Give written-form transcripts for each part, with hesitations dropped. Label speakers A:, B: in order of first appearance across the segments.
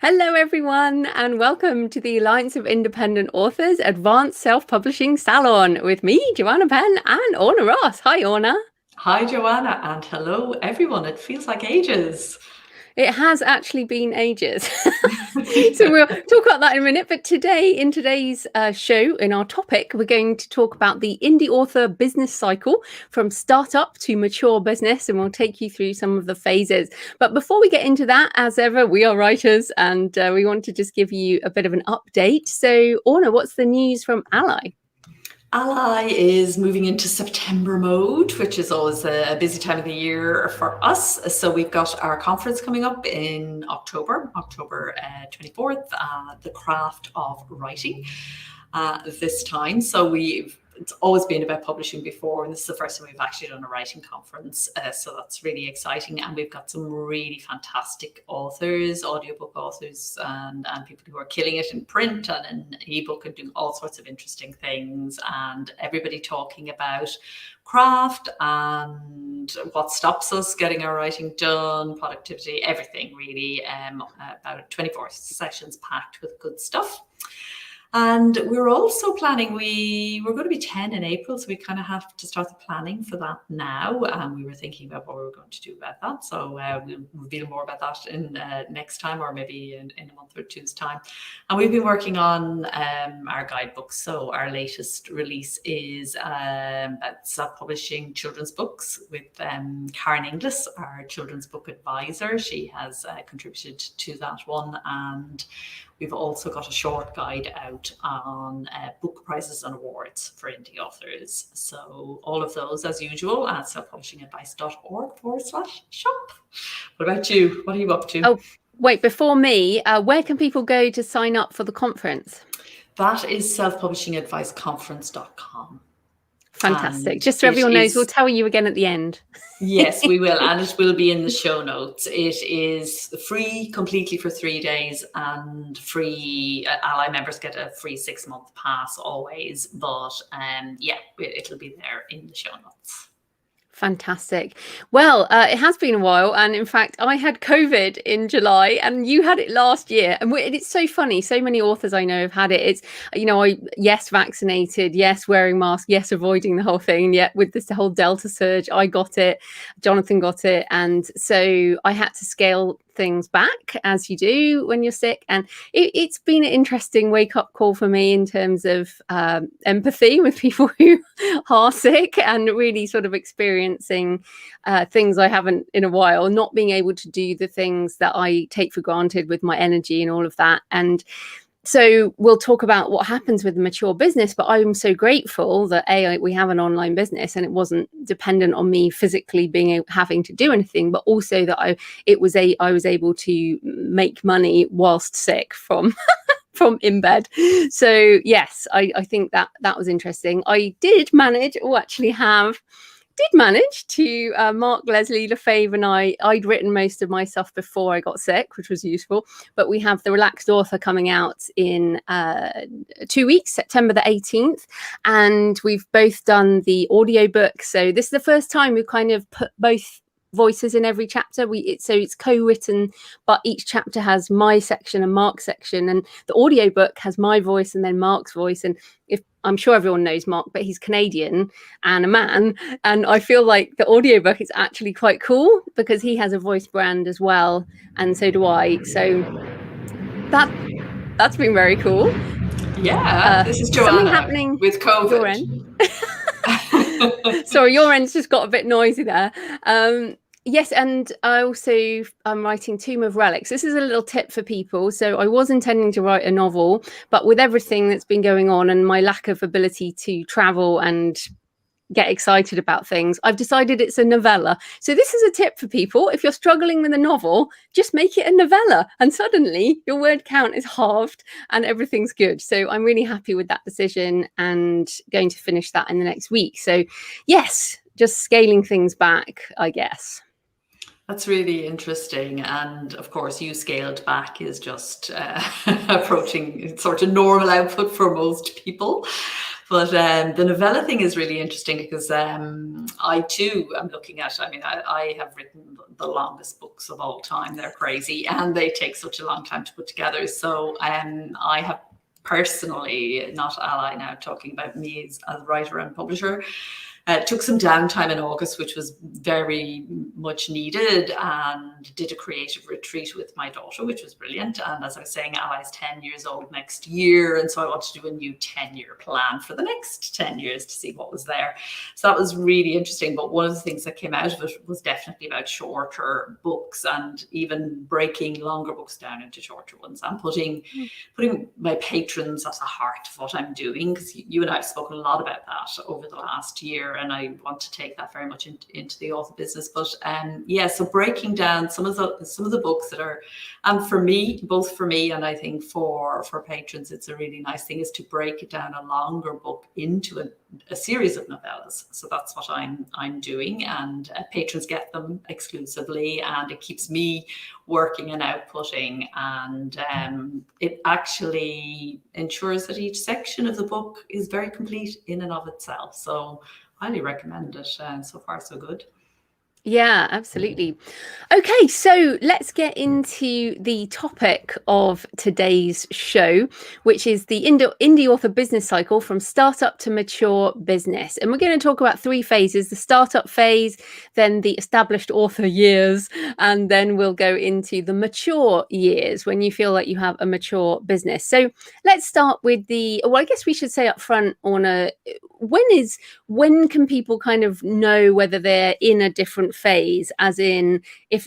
A: Hello, everyone, and welcome to the Alliance of Independent Authors Advanced Self-Publishing Salon with me, Joanna Penn, and Orna Ross. Hi, Orna.
B: Hi, Joanna, and hello, everyone. It feels like ages.
A: It has actually been ages. So we'll talk about that in a minute. But today, in today's show, in our topic, we're going to talk about the indie author business cycle from startup to mature business, and we'll take you through some of the phases. But before we get into that, as ever, we are writers, and we want to just give you a bit of an update. So, Orna, what's the news from Ally?
B: Ally is moving into September mode, which is always a busy time of the year for us. So we've got our conference coming up in October 24th, The Craft of Writing, this time. So it's always been about publishing before, and this is the first time we've actually done a writing conference. So that's really exciting. And we've got some really fantastic authors, audiobook authors, and people who are killing it in print and in ebook and doing all sorts of interesting things. And everybody talking about craft and what stops us getting our writing done, productivity, everything really. About 24 sessions packed with good stuff. And we're also planning, we're going to be 10 in April, so we kind of have to start the planning for that now. And we were thinking about what we were going to do about that. So we'll reveal more about that in next time, or maybe in a month or two's time. And we've been working on our guidebooks. So our latest release is self-publishing children's books with Karen Inglis, our children's book advisor. She has contributed to that one. And we've also got a short guide out on book prizes and awards for indie authors. So all of those, as usual, at selfpublishingadvice.org/shop. What about you? What are you up to?
A: Oh, wait, before me, where can people go to sign up for the conference?
B: That is selfpublishingadviceconference.com.
A: Fantastic. Just so everyone knows, we'll tell you again at the end.
B: Yes, we will. And it will be in the show notes. It is free completely for 3 days, and free Ally members get a free 6-month pass always. But yeah, it'll be there in the show notes.
A: Fantastic. Well, it has been a while. And in fact, I had COVID in July and you had it last year. And it's so funny. So many authors I know have had it. It's, yes, vaccinated. Yes, wearing masks. Yes, avoiding the whole thing. Yet with this whole Delta surge, I got it. Jonathan got it. And so I had to scale things back, as you do when you're sick. And it's been an interesting wake-up call for me in terms of empathy with people who are sick, and really sort of experiencing things I haven't in a while, not being able to do the things that I take for granted with my energy and all of that. And so we'll talk about what happens with the mature business, but I'm so grateful that we have an online business and it wasn't dependent on me physically having to do anything, but also that I was able to make money whilst sick from in bed. So yes, I think that was interesting. I did manage to Mark, Leslie, Lefebvre and I'd written most of my stuff before I got sick, which was useful. But we have The Relaxed Author coming out in 2 weeks, September the 18th. And we've both done the audiobook. So this is the first time we've kind of put both voices in every chapter. So it's co-written, but each chapter has my section and Mark's section, and the audiobook has my voice and then Mark's voice. And I'm sure everyone knows Mark, but he's Canadian and a man, and I feel like the audiobook is actually quite cool because he has a voice brand as well, and so do I. So that's been very cool.
B: Yeah, this is Joanna.
A: Something happening
B: with COVID.
A: Your end. Sorry, your end's just got a bit noisy there. Yes, and I'm writing Tomb of Relics. This is a little tip for people. So I was intending to write a novel, but with everything that's been going on and my lack of ability to travel and get excited about things, I've decided it's a novella. So this is a tip for people. If you're struggling with a novel, just make it a novella, and suddenly your word count is halved and everything's good. So I'm really happy with that decision and going to finish that in the next week. So yes, just scaling things back, I guess.
B: That's really interesting. And of course, you scaled back is just approaching sort of normal output for most people. But the novella thing is really interesting because I too am looking at, I mean, I have written the longest books of all time. They're crazy and they take such a long time to put together. So I have personally, not Ally now, talking about me as a writer and publisher, took some downtime in August, which was very much needed, and did a creative retreat with my daughter, which was brilliant. And as I was saying, Ally's 10 years old next year. And so I wanted to do a new 10-year plan for the next 10 years to see what was there. So that was really interesting. But one of the things that came out of it was definitely about shorter books and even breaking longer books down into shorter ones and putting my patrons at the heart of what I'm doing, because you and I have spoken a lot about that over the last year, and I want to take that very much into the author business. But yeah, so breaking down some of the books that are, and for me, both for me and I think for patrons, it's a really nice thing is to break it down a longer book into a series of novellas. So that's what I'm doing, and patrons get them exclusively, and it keeps me working and outputting, and it actually ensures that each section of the book is very complete in and of itself. So highly recommend it. So far, so good.
A: Yeah, absolutely. Okay, so let's get into the topic of today's show, which is the indie author business cycle from startup to mature business. And we're going to talk about three phases: the startup phase, then the established author years, and then we'll go into the mature years when you feel like you have a mature business. So let's start with well, I guess we should say up front, Orna, when can people kind of know whether they're in a different phase, as in,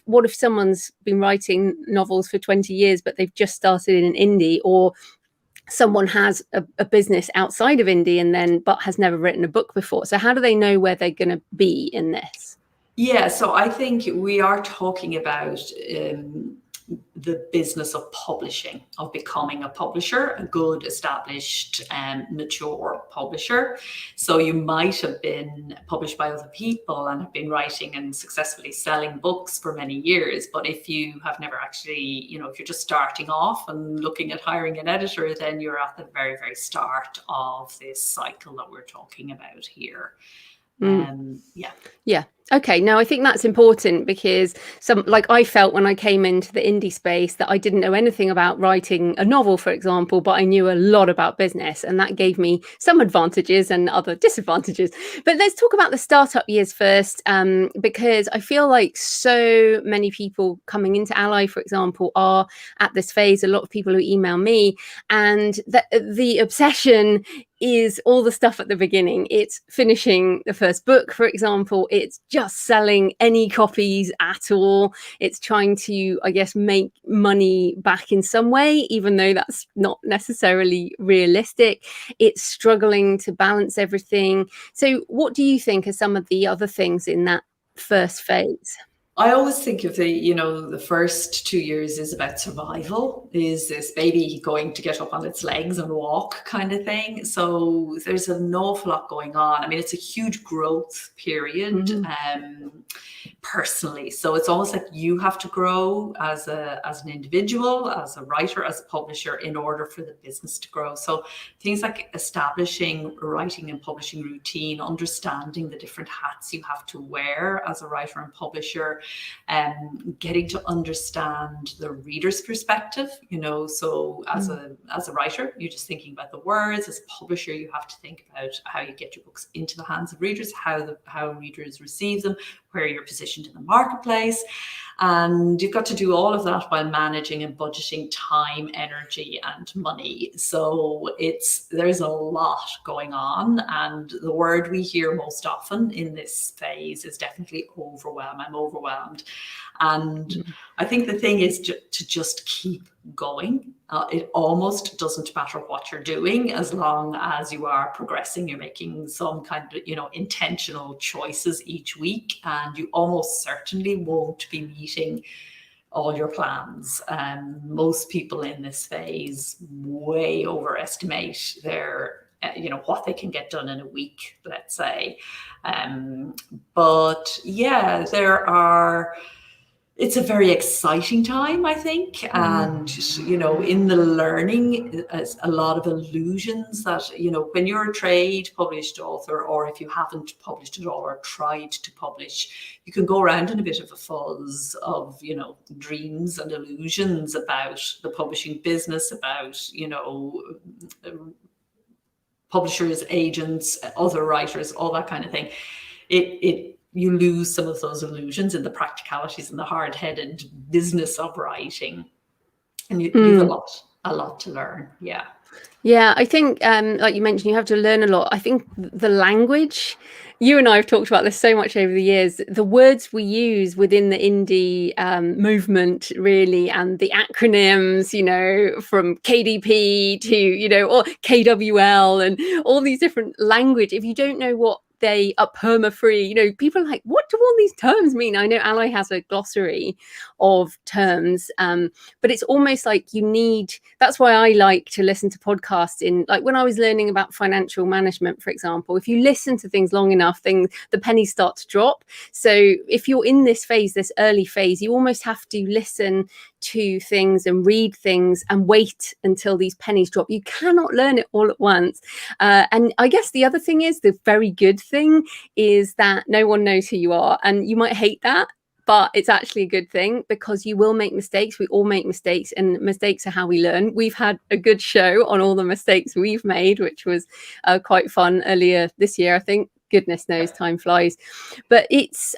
A: what if someone's been writing novels for 20 years but they've just started in indie, or someone has a business outside of indie but has never written a book before? So how do they know where they're going to be in this?
B: Yeah, so I think we are talking about the business of publishing, of becoming a publisher, a good, established, mature publisher. So you might have been published by other people and have been writing and successfully selling books for many years. But if you have never actually, if you're just starting off and looking at hiring an editor, then you're at the very, very start of this cycle that we're talking about here.
A: Yeah. Okay. No, I think that's important, because I felt when I came into the indie space that I didn't know anything about writing a novel, for example, but I knew a lot about business, and that gave me some advantages and other disadvantages. But let's talk about the startup years first, because I feel like so many people coming into Ally, for example, are at this phase. A lot of people who email me, and the obsession is all the stuff at the beginning. It's finishing the first book, for example. It's just selling any copies at all. It's trying to, I guess, make money back in some way, even though that's not necessarily realistic. It's struggling to balance everything. So what do you think are some of the other things in that first phase?
B: I always think of the first 2 years is about survival. Is this baby going to get up on its legs and walk kind of thing? So there's an awful lot going on. I mean, it's a huge growth period, personally. So it's almost like you have to grow as an individual, as a writer, as a publisher, in order for the business to grow. So things like establishing writing and publishing routine, understanding the different hats you have to wear as a writer and publisher, getting to understand the reader's perspective, so as a writer, you're just thinking about the words. As a publisher, you have to think about how you get your books into the hands of readers, how readers receive them, where you're positioned in the marketplace. And you've got to do all of that while managing and budgeting time, energy, and money. So there's a lot going on. And the word we hear most often in this phase is definitely overwhelm. I'm overwhelmed. And I think the thing is to just keep going. It almost doesn't matter what you're doing, as long as you are progressing. You're making some kind of, intentional choices each week, and you almost certainly won't be meeting all your plans. Most people in this phase way overestimate their what they can get done in a week, let's say. But yeah, there are It's a very exciting time, I think. And, in the learning, a lot of illusions that, when you're a trade published author, or if you haven't published at all or tried to publish, you can go around in a bit of a fuzz of, dreams and illusions about the publishing business, about, publishers, agents, other writers, all that kind of thing. You lose some of those illusions in the practicalities and the hard-headed business of writing, and you've a lot to learn.
A: Yeah, I think, like you mentioned, you have to learn a lot. I think the language, you and I have talked about this so much over the years, the words we use within the indie movement, really, and the acronyms, from KDP to, or KWL and all these different language. If you don't know what they are perma-free, people are like, what do all these terms mean? I know Ally has a glossary of terms, but it's almost like that's why I like to listen to podcasts like when I was learning about financial management, for example. If you listen to things long enough, the pennies start to drop. So if you're in this early phase, you almost have to listen to things and read things and wait until these pennies drop. You cannot learn it all at once. And I guess the other thing is, the very good thing is that no one knows who you are, and you might hate that, but it's actually a good thing, because you will make mistakes. We all make mistakes, and mistakes are how we learn. We've had a good show on all the mistakes we've made, which was quite fun earlier this year, I think. Goodness knows, time flies. But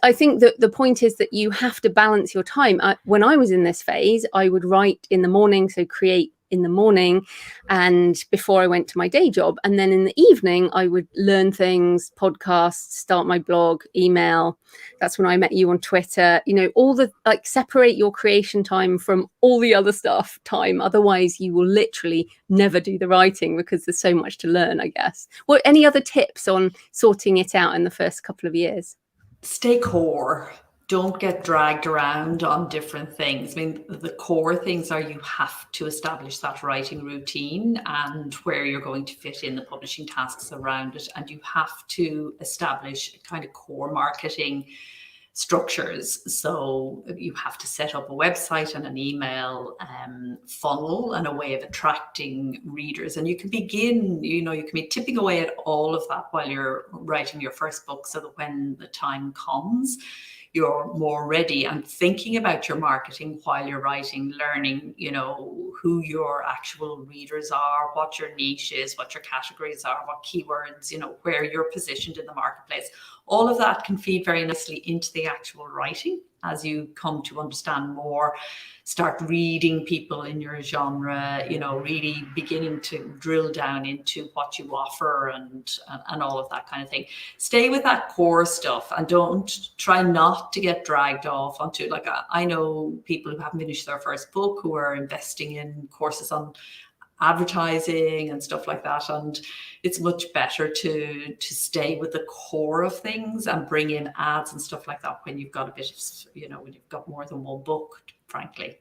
A: I think that the point is that you have to balance your time. When I was in this phase, I would write in the morning, so create in the morning and before I went to my day job. And then in the evening, I would learn things, podcasts, start my blog, email. That's when I met you on Twitter, all the, separate your creation time from all the other stuff time. Otherwise, you will literally never do the writing, because there's so much to learn, I guess. What, any other tips on sorting it out in the first couple of years?
B: Stay core. Don't get dragged around on different things. I mean, the core things are, you have to establish that writing routine and where you're going to fit in the publishing tasks around it. And you have to establish kind of core marketing structures. So you have to set up a website and an email funnel and a way of attracting readers. And you can begin, you can be tipping away at all of that while you're writing your first book, so that when the time comes, you're more ready and thinking about your marketing while you're writing, learning, who your actual readers are, what your niche is, what your categories are, what keywords, where you're positioned in the marketplace. All of that can feed very nicely into the actual writing as you come to understand more, start reading people in your genre, really beginning to drill down into what you offer and all of that kind of thing. Stay with that core stuff and don't try not to get dragged off onto, I know people who haven't finished their first book who are investing in courses on advertising and stuff like that, and it's much better to stay with the core of things and bring in ads and stuff like that when you've got a bit of, when you've got more than one book, frankly.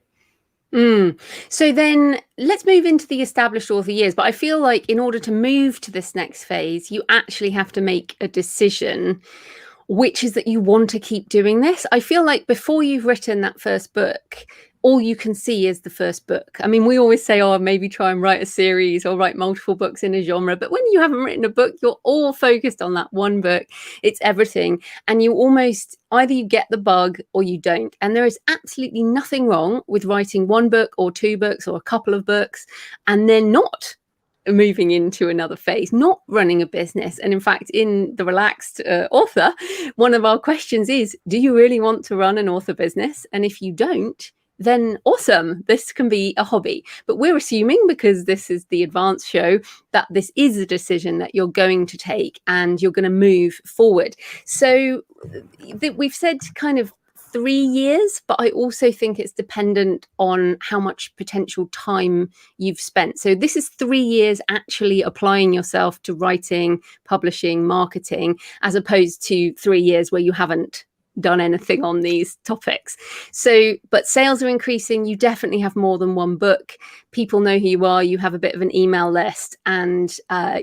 A: So then let's move into the established author years. But I feel like in order to move to this next phase, you actually have to make a decision, which is that you want to keep doing this. I feel like before you've written that first book, all you can see is the first book. I mean, we always say, maybe try and write a series or write multiple books in a genre. But when you haven't written a book, you're all focused on that one book. It's everything. And you almost, either you get the bug or you don't. And there is absolutely nothing wrong with writing one book or two books or a couple of books and then not moving into another phase, not running a business. And in fact, in the Relaxed Author, one of our questions is, do you really want to run an author business? And if you don't, then awesome, this can be a hobby. But we're assuming, because this is the advanced show, that this is a decision that you're going to take and you're going to move forward. So we've said kind of 3 years, but I also think it's dependent on how much potential time you've spent. So this is 3 years actually applying yourself to writing, publishing, marketing, as opposed to 3 years where you haven't done anything on these topics. So, but sales are increasing. You definitely have more than one book. People know who you are. You have a bit of an email list, and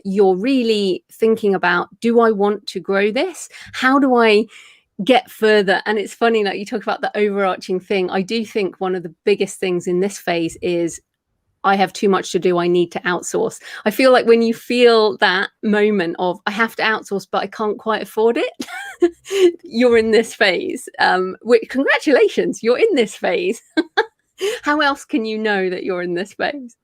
A: you're really thinking about, do I want to grow this? How do I get further. And it's funny, like you talk about the overarching thing. I do think one of the biggest things in this phase is I have too much to do. I need to outsource. I feel like when you feel that moment of I have to outsource, but I can't quite afford it, you're in this phase. Congratulations, you're in this phase. How else can you know that you're in this phase?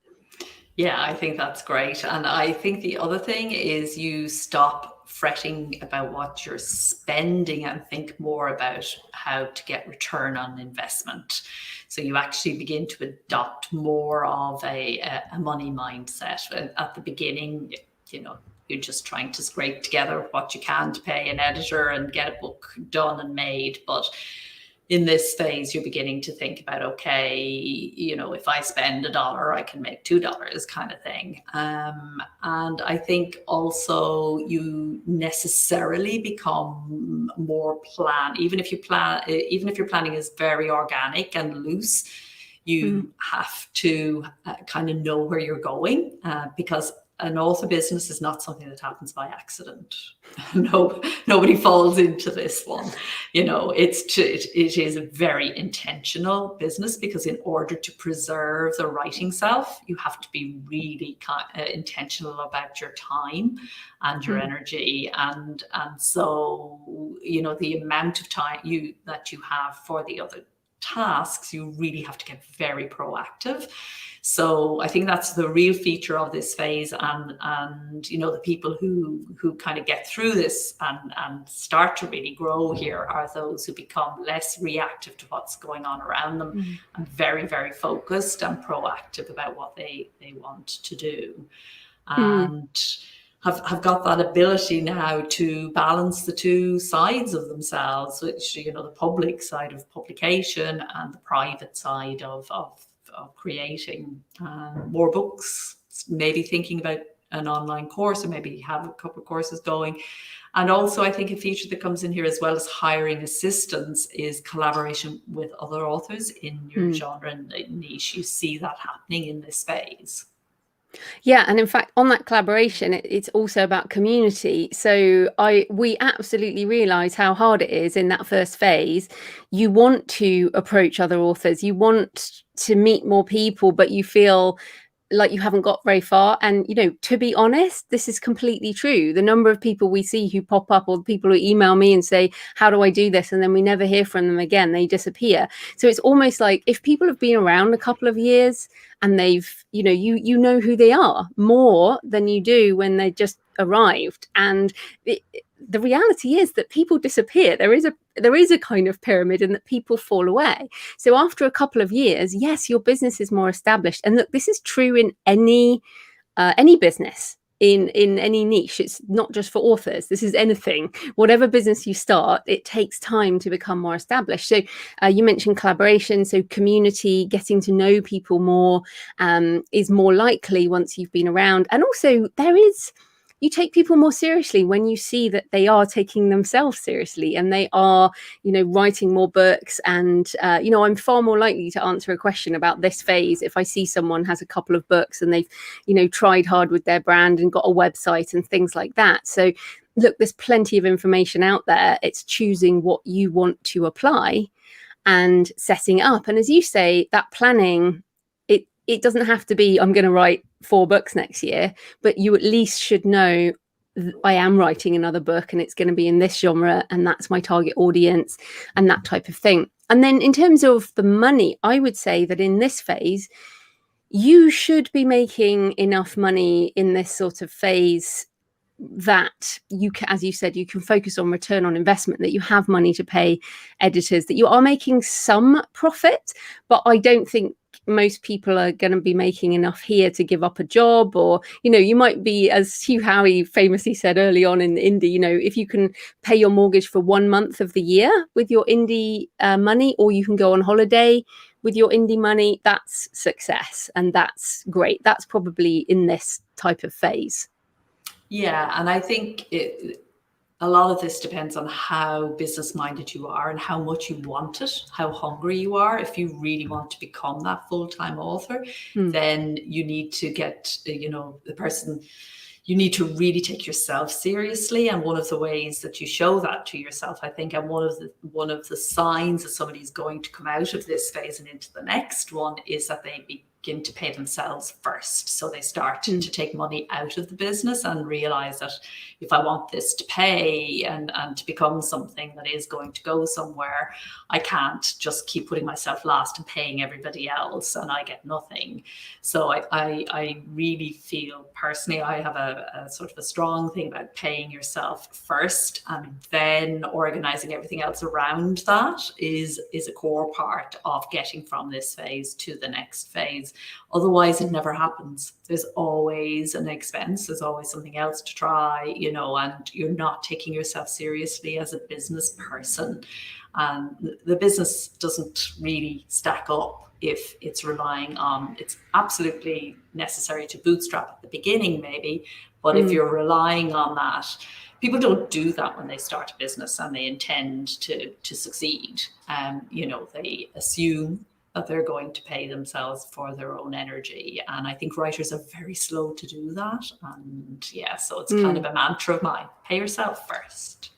B: Yeah, I think that's great. And I think the other thing is you stop fretting about what you're spending and think more about how to get return on investment. So you actually begin to adopt more of a money mindset. At the beginning, you're just trying to scrape together what you can to pay an editor and get a book done and made. But in this phase, you're beginning to think about, okay, if I spend $1, I can make $2 kind of thing. And I think also you necessarily become more even if your planning is very organic and loose, you have to kind of know where you're going, because an author business is not something that happens by accident. No, nobody falls into this one. It is a very intentional business, because in order to preserve the writing self, you have to be really intentional about your time and your energy, and so the amount of time that you have for the other tasks, you really have to get very proactive. So I think that's the real feature of this phase, and the people who kind of get through this and start to really grow here are those who become less reactive to what's going on around them, and very, very focused and proactive about what they want to do, and have got that ability now to balance the two sides of themselves, which the public side of publication and the private side of creating more books, maybe thinking about an online course, or maybe have a couple of courses going. And also, I think a feature that comes in here, as well as hiring assistants, is collaboration with other authors in your genre and niche. You see that happening in this phase.
A: Yeah, and in fact, on that collaboration, it's also about community. So we absolutely realise how hard it is in that first phase. You want to approach other authors, you want to meet more people, but you feel like you haven't got very far. And to be honest, this is completely true. The number of people we see who pop up, or the people who email me and say, how do I do this, and then we never hear from them again, they disappear. So it's almost like if people have been around a couple of years and they've you know who they are more than you do when they just arrived. And the reality is that people disappear. There is a kind of pyramid, and that people fall away. So after a couple of years, yes, your business is more established. And look, this is true in any business, in any niche. It's not just for authors. This is anything. Whatever business you start, it takes time to become more established. So you mentioned collaboration. So community, getting to know people more, is more likely once you've been around. And also you take people more seriously when you see that they are taking themselves seriously, and they are, writing more books. And, I'm far more likely to answer a question about this phase if I see someone has a couple of books and they've, tried hard with their brand and got a website and things like that. So look, there's plenty of information out there. It's choosing what you want to apply and setting it up. And as you say, that planning, it doesn't have to be, I'm going to write 4 books next year, but you at least should know, I am writing another book and it's going to be in this genre, and that's my target audience, and that type of thing. And then in terms of the money, I would say that in this phase, you should be making enough money in this sort of phase that you can, as you said, you can focus on return on investment, that you have money to pay editors, that you are making some profit. But I don't think most people are going to be making enough here to give up a job, or you might be, as Hugh Howey famously said early on in indie, if you can pay your mortgage for 1 month of the year with your indie money, or you can go on holiday with your indie money, that's success, and that's great. That's probably in this type of phase.
B: Yeah, and I think a lot of this depends on how business-minded you are and how much you want it, how hungry you are. If you really want to become that full-time author, then you need to get, the person, you need to really take yourself seriously. And one of the ways that you show that to yourself, I think, and one of the signs that somebody's going to come out of this phase and into the next one, is that they begin to pay themselves first. So they start to take money out of the business and realize that if I want this to pay and to become something that is going to go somewhere, I can't just keep putting myself last and paying everybody else and I get nothing. So I really feel personally, I have a sort of a strong thing about paying yourself first, and then organizing everything else around that is a core part of getting from this phase to the next phase. Otherwise, it never happens. There's always an expense. There's always something else to try, and you're not taking yourself seriously as a business person. And the business doesn't really stack up if it's relying on, it's absolutely necessary to bootstrap at the beginning, maybe, but if you're relying on that, people don't do that when they start a business and they intend to succeed. They assume that they're going to pay themselves for their own energy. And I think writers are very slow to do that. And so it's kind of a mantra of mine: pay yourself first.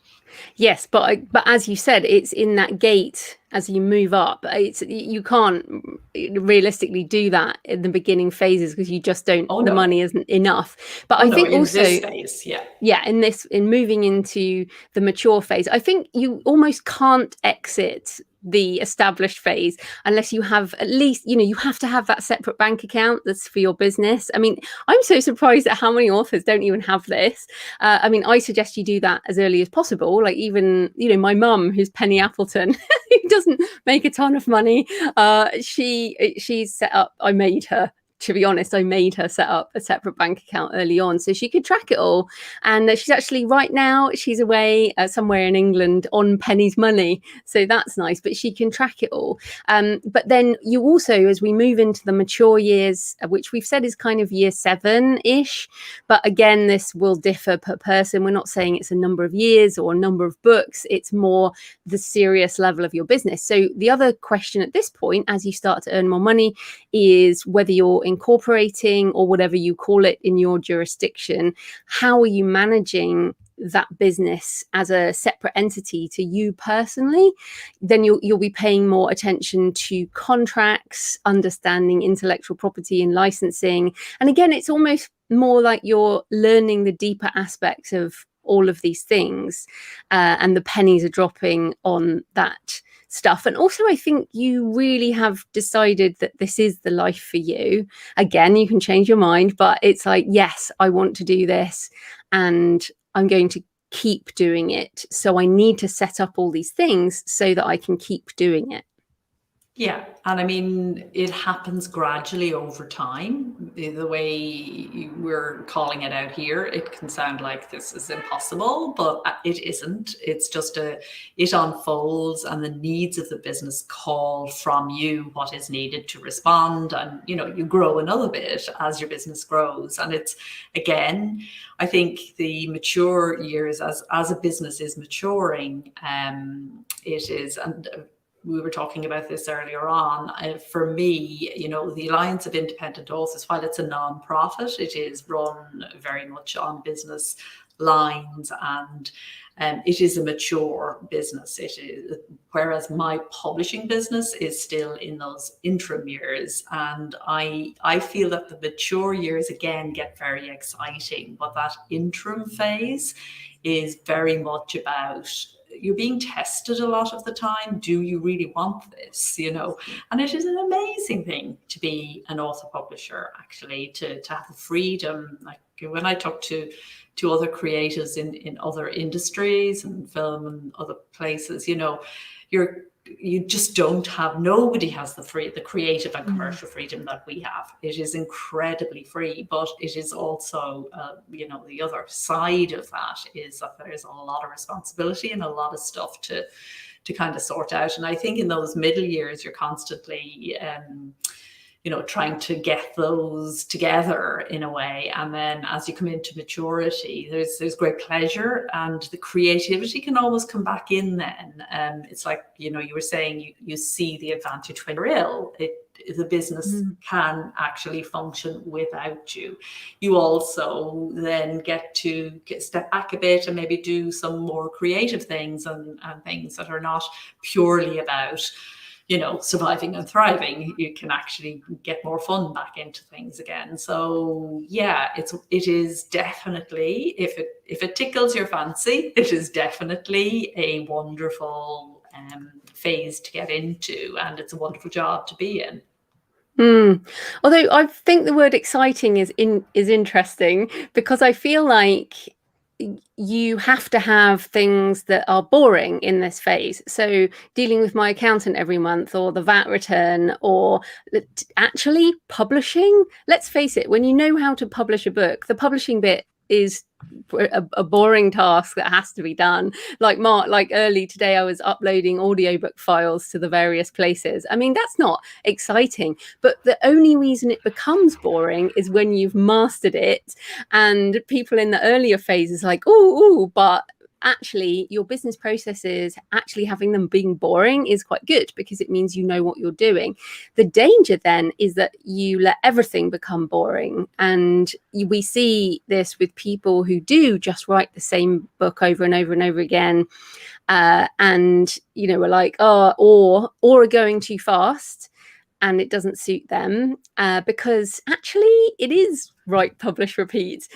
A: Yes, but as you said, it's in that gate as you move up. You can't realistically do that in the beginning phases because you just don't. The money isn't enough. But I think also
B: in this phase,
A: in moving into the mature phase, I think you almost can't exit the established phase unless you have at least, you have to have that separate bank account that's for your business. I mean, I'm so surprised at how many authors don't even have this. I suggest you do that as early as possible. Like even, my mum, who's Penny Appleton, who doesn't make a ton of money, she's set up, to be honest, I made her set up a separate bank account early on so she could track it all. And she's actually, right now, she's away somewhere in England on Penny's money. So that's nice, but she can track it all. But then you also, as we move into the mature years, which we've said is kind of year 7-ish, but again, this will differ per person. We're not saying it's a number of years or a number of books. It's more the serious level of your business. So the other question at this point, as you start to earn more money, is whether you're incorporating or whatever you call it in your jurisdiction, how are you managing that business as a separate entity to you personally? Then you'll be paying more attention to contracts, understanding intellectual property and licensing. And again, it's almost more like you're learning the deeper aspects of all of these things, and the pennies are dropping on that stuff. And also, I think you really have decided that this is the life for you. Again, you can change your mind, but it's like, yes, I want to do this and I'm going to keep doing it. So I need to set up all these things so that I can keep doing it.
B: Yeah, and I mean, it happens gradually over time. The way we're calling it out here, it can sound like this is impossible, but it isn't. It's just it unfolds, and the needs of the business call from you what is needed to respond. And, you grow another bit as your business grows. And it's, again, I think the mature years as a business is maturing, it is, and we were talking about this earlier on. For me, the Alliance of Independent Authors, while it's a non-profit, it is run very much on business lines, and it is a mature business. It is, whereas my publishing business is still in those interim years, and I feel that the mature years again get very exciting, but that interim phase is very much about, you're being tested a lot of the time. Do you really want this? And it is an amazing thing to be an author publisher, actually, to have the freedom. Like when I talk to other creatives in other industries and film and other places, you just don't have, nobody has the creative and commercial freedom that we have. It is incredibly free, but it is also, the other side of that is that there's a lot of responsibility and a lot of stuff to kind of sort out. And I think in those middle years, you're constantly, trying to get those together in a way. And then as you come into maturity, there's great pleasure, and the creativity can always come back in then. It's like, you were saying, you see the advantage when you're ill. The business can actually function without you. You also then get to step back a bit and maybe do some more creative things and things that are not purely about surviving and thriving. You can actually get more fun back into things again. So yeah, it is definitely, if it tickles your fancy, it is definitely a wonderful phase to get into, and it's a wonderful job to be in.
A: Although I think the word exciting is interesting, because I feel like you have to have things that are boring in this phase. So dealing with my accountant every month, or the VAT return, or actually publishing. Let's face it, when you know how to publish a book, the publishing bit is a boring task that has to be done. Like early today, I was uploading audiobook files to the various places. I mean, that's not exciting, but the only reason it becomes boring is when you've mastered it. And people in the earlier phases like, oh, but actually your business processes, actually having them being boring is quite good, because it means you know what you're doing. The danger then is that you let everything become boring, and we see this with people who do just write the same book over and over and over again, and we're like, or are going too fast, and it doesn't suit them, because actually it is write, publish, repeat.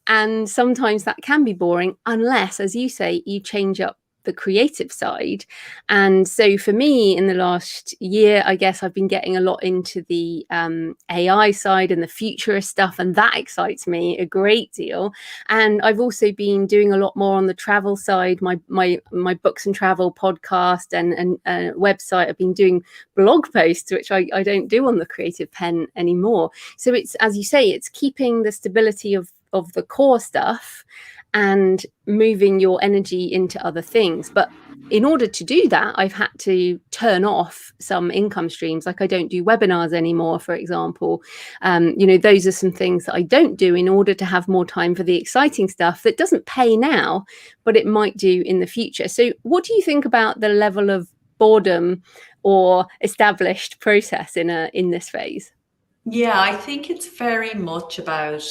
A: And sometimes that can be boring, unless, as you say, you change up the creative side. And so for me, in the last year, I guess I've been getting a lot into the AI side and the futurist stuff, and that excites me a great deal. And I've also been doing a lot more on the travel side. My books and travel podcast and website. I've been doing blog posts, which I don't do on the Creative Penn anymore. So it's, as you say, it's keeping the stability of the core stuff and moving your energy into other things. But in order to do that, I've had to turn off some income streams. Like I don't do webinars anymore, for example. Those are some things that I don't do in order to have more time for the exciting stuff that doesn't pay now, but it might do in the future. So what do you think about the level of boredom or established process in this phase?
B: Yeah, I think it's very much about,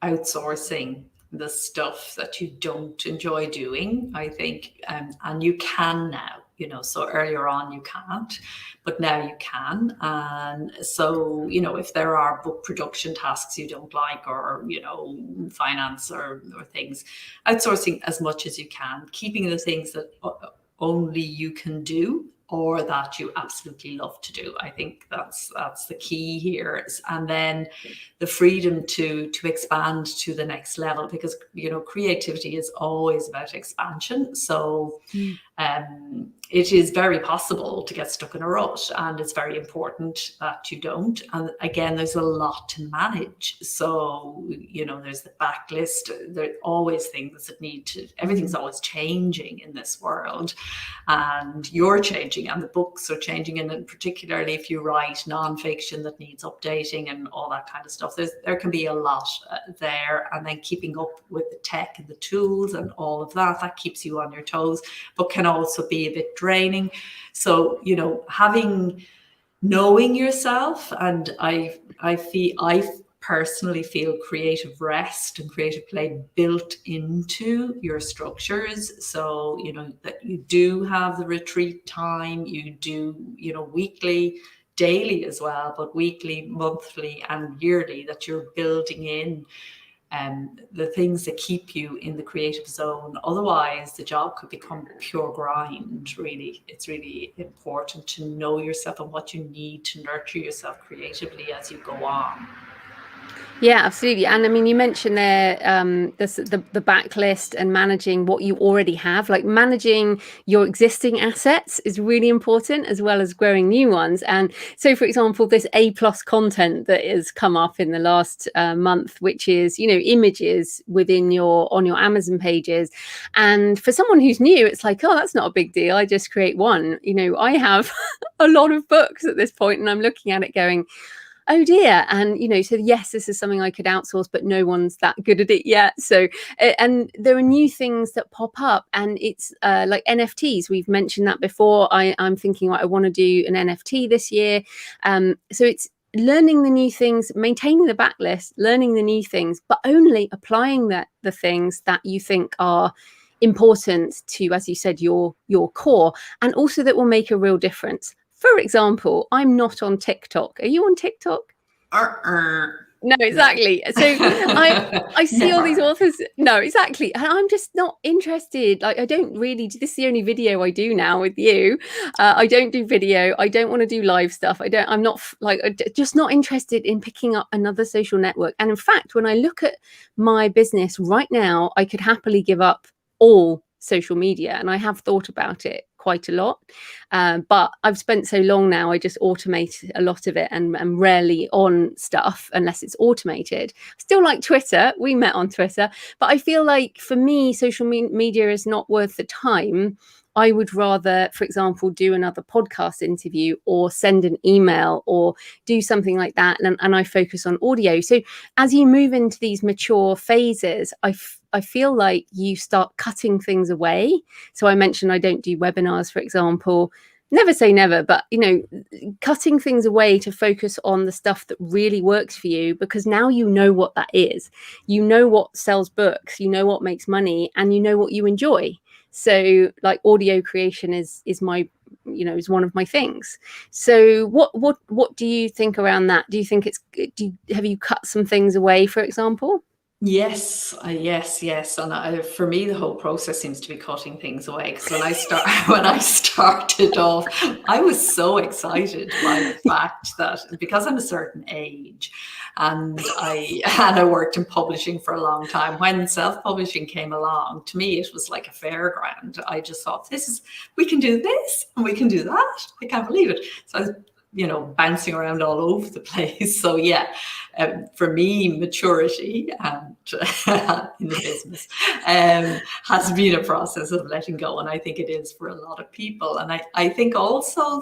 B: outsourcing the stuff that you don't enjoy doing, I think. And you can now, so earlier on you can't, but now you can. And so, if there are book production tasks you don't like, or, finance or things, outsourcing as much as you can, keeping the things that only you can do, or that you absolutely love to do. I think that's the key here. And then the freedom to expand to the next level, because creativity is always about expansion. So it is very possible to get stuck in a rut, and it's very important that you don't. And again, there's a lot to manage. So, there's the backlist. There are always things that need to, everything's always changing in this world, and you're changing, and the books are changing. And particularly if you write nonfiction that needs updating and all that kind of stuff, there can be a lot there. And then keeping up with the tech and the tools and all of that keeps you on your toes, but can also be a bit draining. So, knowing yourself, and I personally feel creative rest and creative play built into your structures. So, that you do have the retreat time, you do, weekly, daily as well, but weekly, monthly, and yearly, that you're building in the things that keep you in the creative zone. Otherwise, the job could become pure grind, really. It's really important to know yourself and what you need to nurture yourself creatively as you go on.
A: Yeah, absolutely. And I mean, you mentioned there the backlist and managing what you already have, like managing your existing assets is really important as well as growing new ones. And so, for example, this A plus content that has come up in the last month, which is, you know, images within on your Amazon pages. And for someone who's new, it's like, oh, that's not a big deal. I just create one. You know, I have a lot of books at this point and I'm looking at it going, oh dear. And you know, so yes, this is something I could outsource, but no one's that good at it yet. So and there are new things that pop up, and it's like NFTs. We've mentioned that before. I'm thinking, I want to do an NFT this year. So it's learning the new things, maintaining the backlist, learning the new things, but only applying the things that you think are important to, as you said, your core, and also that will make a real difference. For example, I'm not on TikTok. Are you on TikTok? No, exactly.
B: No.
A: So I see all these
B: Never.
A: authors. No, exactly. And I'm just not interested. Like, I don't really, this is the only video I do now with you. I don't do video. I don't want to do live stuff. I'm not like, just not interested in picking up another social network. And in fact, when I look at my business right now, I could happily give up all social media. And I have thought about it quite a lot. But I've spent so long now, I just automate a lot of it and I'm rarely on stuff unless it's automated. Still like Twitter. We met on Twitter. But I feel like for me, social media is not worth the time. I would rather, for example, do another podcast interview or send an email or do something like that. And I focus on audio. So as you move into these mature phases, I feel like you start cutting things away. So I mentioned I don't do webinars, for example. Never say never, but you know, cutting things away to focus on the stuff that really works for you, because now you know what that is. You know what sells books, you know what makes money, and you know what you enjoy. So like audio creation is my, you know, is one of my things. So what do you think around that? Do you think have you cut some things away, for example?
B: Yes, yes. And for me, the whole process seems to be cutting things away. Because when I started off, I was so excited by the fact that because I'm a certain age, and I worked in publishing for a long time. When self-publishing came along, to me, it was like a fairground. I just thought, we can do this and we can do that. I can't believe it. So I was, bouncing around all over the place. So yeah, for me, maturity and in the business has been a process of letting go, and I think it is for a lot of people. And I think also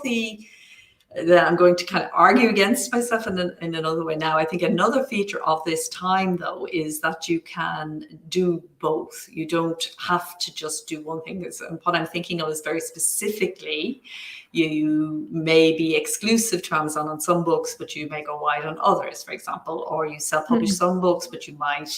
B: that I'm going to kind of argue against myself in another way now. I think another feature of this time, though, is that you can do both. You don't have to just do one thing. And what I'm thinking of is very specifically, you may be exclusive to Amazon on some books, but you may go wide on others, for example, or you self-publish some books, but you might,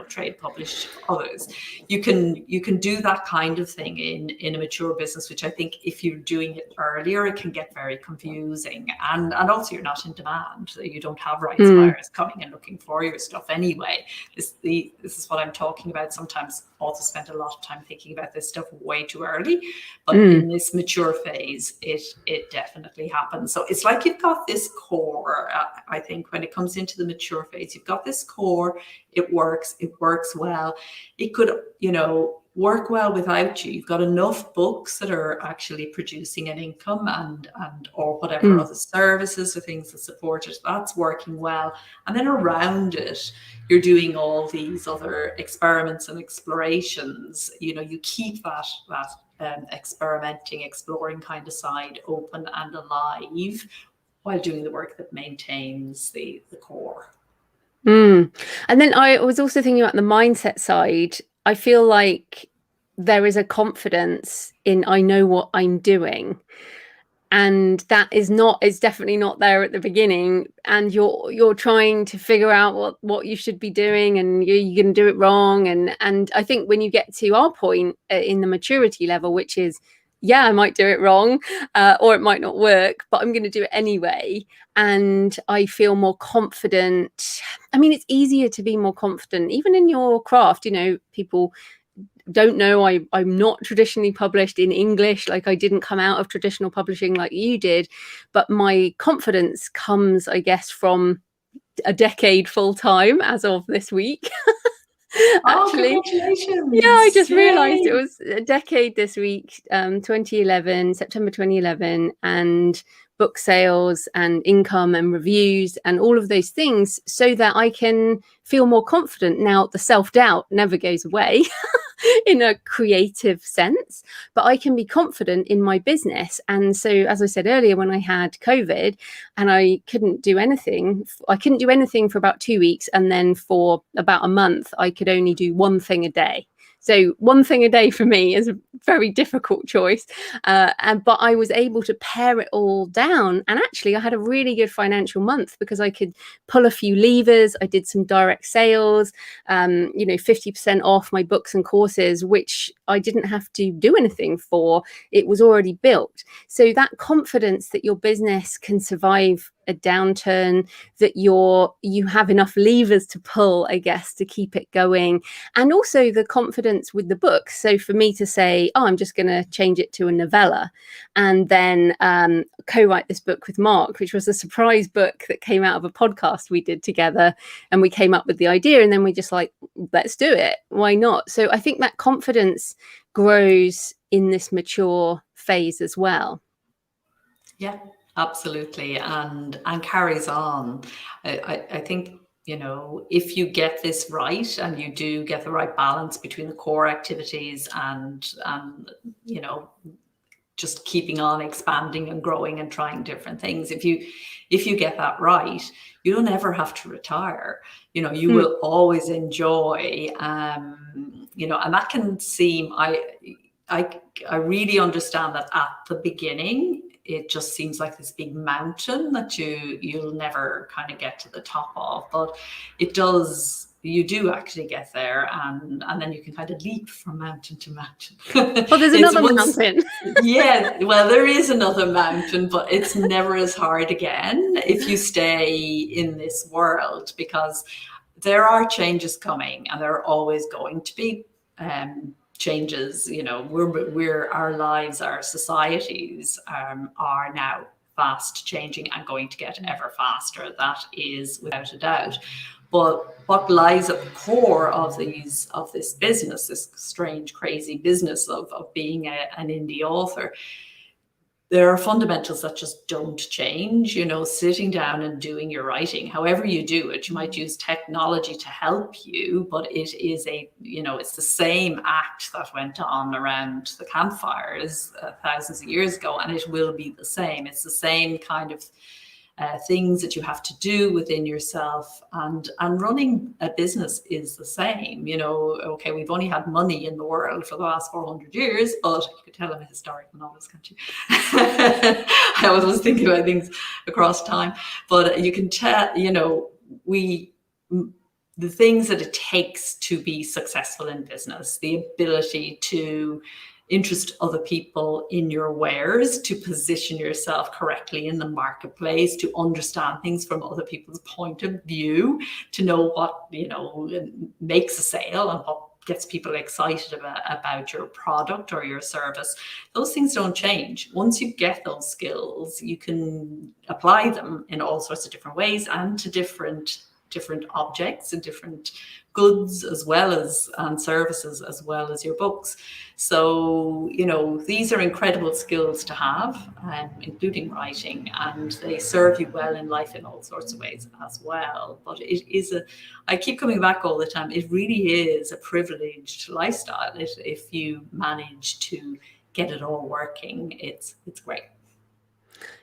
B: trade publish others. You can do that kind of thing in a mature business, which I think if you're doing it earlier, it can get very confusing. And also you're not in demand. So you don't have rights buyers coming and looking for your stuff anyway. This is what I'm talking about. Sometimes authors spend a lot of time thinking about this stuff way too early, but in this mature phase, it definitely happens. So it's like you've got this core. I think when it comes into the mature phase, you've got this core. It works well. It could, work well without you. You've got enough books that are actually producing an income and or whatever other services or things that support it. That's working well. And then around it, you're doing all these other experiments and explorations. You keep that experimenting, exploring kind of side open and alive while doing the work that maintains the core.
A: And then I was also thinking about the mindset side. I feel like there is a confidence in, I know what I'm doing. And that is definitely not there at the beginning. And you're trying to figure out what you should be doing, and you're going to do it wrong. And I think when you get to our point in the maturity level, which is, yeah, I might do it wrong, or it might not work, but I'm going to do it anyway. And I feel more confident. I mean, it's easier to be more confident, even in your craft. People don't know I'm not traditionally published in English. Like, I didn't come out of traditional publishing like you did, but my confidence comes, I guess, from a decade full time as of this week.
B: Oh,
A: Actually, yeah, I
B: congratulations.
A: just realized it
B: Yay.
A: was a decade this week, 2011, September 2011, and book sales and income and reviews and all of those things, so that I can feel more confident. Now, the self-doubt never goes away in a creative sense, but I can be confident in my business. And so, as I said earlier, when I had COVID and I couldn't do anything for about 2 weeks, and then for about a month I could only do one thing a day. So one thing a day for me is a very difficult choice. But I was able to pare it all down. And actually, I had a really good financial month because I could pull a few levers. I did some direct sales, 50% off my books and courses, which I didn't have to do anything for. It was already built. So that confidence that your business can survive a downturn, that you have enough levers to pull, I guess, to keep it going, and also the confidence with the book. So for me to say, oh, I'm just going to change it to a novella, and then co-write this book with Mark, which was a surprise book that came out of a podcast we did together, and we came up with the idea, and then we just like, let's do it, why not? So I think that confidence grows in this mature phase as well.
B: Yeah, absolutely, and carries on. I think, if you get this right and you do get the right balance between the core activities and just keeping on expanding and growing and trying different things, if you get that right, you don't ever have to retire. You will always enjoy, and that can seem, I really understand that at the beginning it just seems like this big mountain that you'll never kind of get to the top of, but you do actually get there, and then you can kind of leap from mountain to mountain.
A: Well, there's another mountain.
B: Yeah, well, there is another mountain, but it's never as hard again if you stay in this world, because there are changes coming, and there are always going to be changes. Our lives, our societies are now fast changing and going to get ever faster. That is without a doubt. But what lies at the core of this business, this strange, crazy business of being an indie author, there are fundamentals that just don't change. Sitting down and doing your writing, however you do it, you might use technology to help you, but it is it's the same act that went on around the campfires thousands of years ago, and it will be the same. It's the same kind of things that you have to do within yourself, and running a business is the same. Okay, we've only had money in the world for the last 400 years, but you could tell I'm a historical novelist, can't you? I always was thinking about things across time, but you can tell, the things that it takes to be successful in business, the ability to interest other people in your wares, to position yourself correctly in the marketplace, to understand things from other people's point of view, to know what makes a sale and what gets people excited about your product or your service. Those things don't change. Once you get those skills, you can apply them in all sorts of different ways, and to different objects and different goods, as well as and services, as well as your books. So these are incredible skills to have, including writing, and they serve you well in life in all sorts of ways as well. But it is I keep coming back all the time, it really is a privileged lifestyle. If you manage to get it all working, it's great.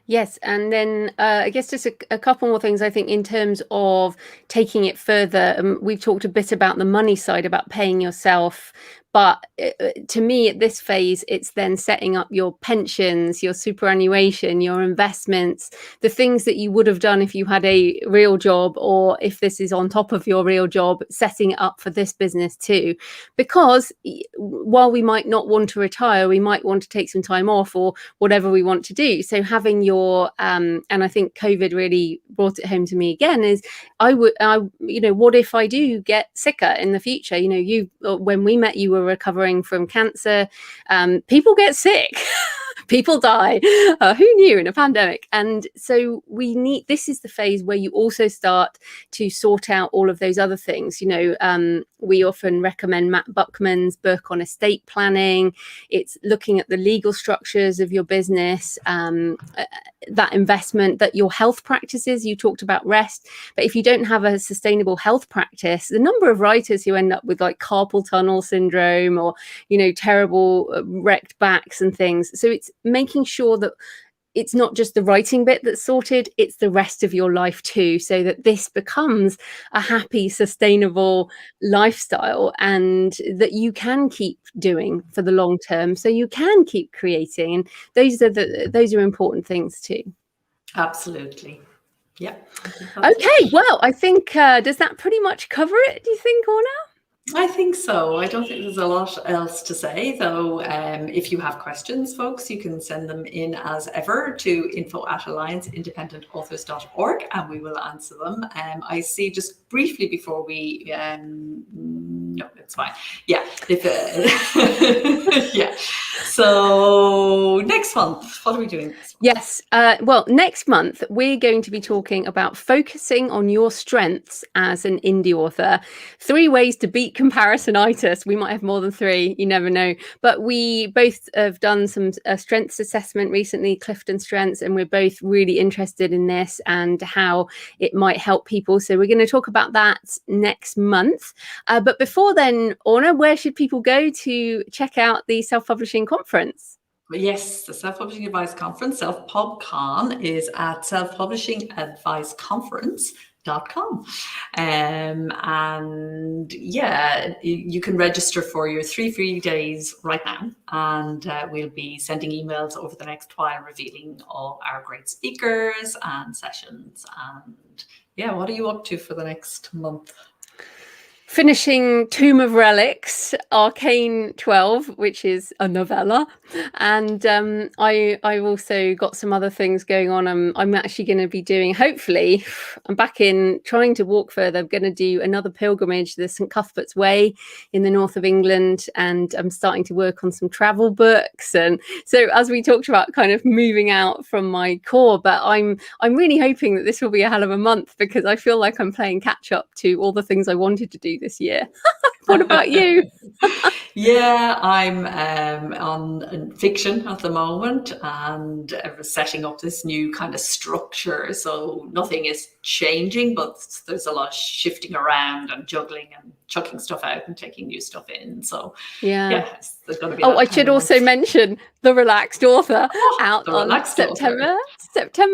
A: Yes, and then I guess just a couple more things, I think, in terms of taking it further. We've talked a bit about the money side, about paying yourself, but to me at this phase, it's then setting up your pensions, your superannuation, your investments, the things that you would have done if you had a real job, or if this is on top of your real job, setting it up for this business too. Because while we might not want to retire, we might want to take some time off, or whatever we want to do. So having your and I think COVID really brought it home to me again, is what if I do get sicker in the future? When we met, you were recovering from cancer. People get sick. People die. Who knew in a pandemic? And so this is the phase where you also start to sort out all of those other things. We often recommend Matt Buckman's book on estate planning. It's looking at the legal structures of your business, that investment, that your health practices. You talked about rest, but if you don't have a sustainable health practice, the number of writers who end up with like carpal tunnel syndrome or terrible wrecked backs and things. So it's making sure that it's not just the writing bit that's sorted, it's the rest of your life too, so that this becomes a happy, sustainable lifestyle and that you can keep doing for the long term, so you can keep creating. And those are important things too.
B: Absolutely. Yeah.
A: Okay, well, I think does that pretty much cover it, do you think, Orna?
B: I think so. I don't think there's a lot else to say, though. If you have questions, folks, you can send them in as ever to info@allianceindependentauthors.org and we will answer them. I see just briefly before we, no, it's fine. Yeah. Yeah. So next month, what are we doing this month?
A: Yes. Well, next month, we're going to be talking about focusing on your strengths as an indie author. 3 ways to beat comparisonitis. We might have more than 3. You never know. But we both have done some strengths assessment recently, Clifton Strengths, and we're both really interested in this and how it might help people. So we're going to talk about that next month. But before then, Orna, where should people go to check out the self-publishing conference?
B: Yes, the Self-Publishing Advice Conference, SelfPubCon, is at selfpublishingadviceconference.com. And yeah, you can register for your 3 free days right now. And we'll be sending emails over the next while revealing all our great speakers and sessions. And yeah, what are you up to for the next month?
A: Finishing Tomb of Relics, Arcane 12, which is a novella. And I've also got some other things going on. I'm actually going to be doing, hopefully, I'm back in trying to walk further. I'm going to do another pilgrimage, the St. Cuthbert's Way in the north of England. And I'm starting to work on some travel books. And so as we talked about kind of moving out from my core, but I'm really hoping that this will be a hell of a month because I feel like I'm playing catch up to all the things I wanted to do this year. What about you?
B: Yeah, I'm on fiction at the moment and setting up this new kind of structure. So nothing is changing, but there's a lot of shifting around and juggling and chucking stuff out and taking new stuff in. So yeah, there's going to be.
A: I should also mention The Relaxed Author out on September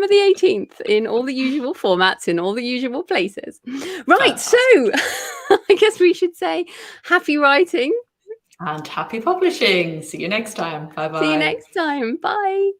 A: the 18th in all the usual formats, in all the usual places. Right, fantastic. So I guess we should say happy writing.
B: And happy publishing. See you next time. Bye-bye.
A: See you next time. Bye.